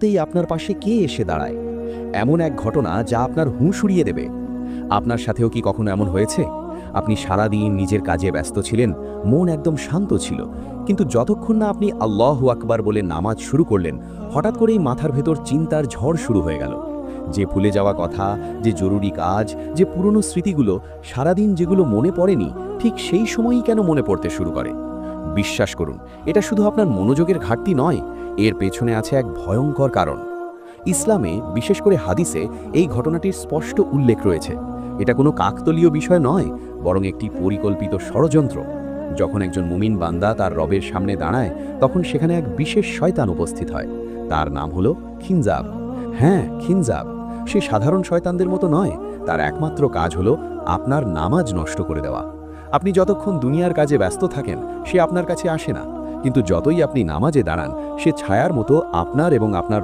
মুহূর্তেই আপনার পাশে কে এসে দাঁড়ায়। এমন এক ঘটনা যা আপনার হুঁশ উড়িয়ে দেবে। আপনার সাথেও কি কখনো এমন হয়েছে? আপনি সারাদিন নিজের কাজে ব্যস্ত ছিলেন, মন একদম শান্ত ছিল, কিন্তু যতক্ষণ না আপনি আল্লাহু আকবার বলে নামাজ শুরু করলেন, হঠাৎ করেই মাথার ভেতর চিন্তার ঝড় শুরু হয়ে গেল। যে ভুলে যাওয়া কথা, যে জরুরি কাজ, যে পুরনো স্মৃতিগুলো সারাদিন যেগুলো মনে পড়েনি, ঠিক সেই সময়ই কেন মনে পড়তে শুরু করে? বিশ্বাস করুন, এটা শুধু আপনার মনোযোগের ঘাটতি নয়, এর পেছনে আছে এক ভয়ঙ্কর কারণ। ইসলামে, বিশেষ করে হাদিসে, এই ঘটনাটির স্পষ্ট উল্লেখ রয়েছে। এটা কোনো কাকতলীয় বিষয় নয়, বরং একটি পরিকল্পিত ষড়যন্ত্র। যখন একজন মুমিন বান্দা তার রবের সামনে দাঁড়ায়, তখন সেখানে এক বিশেষ শয়তান উপস্থিত হয়। তার নাম হলো খিনজাব। হ্যাঁ, খিনজাব। সে সাধারণ শয়তানদের মতো নয়। তার একমাত্র কাজ হলো আপনার নামাজ নষ্ট করে দেওয়া। আপনি যতক্ষণ দুনিয়ার কাজে ব্যস্ত থাকেন, সে আপনার কাছে আসে না, কিন্তু যতই আপনি নামাজে দাঁড়ান, সে ছায়ার মতো আপনার এবং আপনার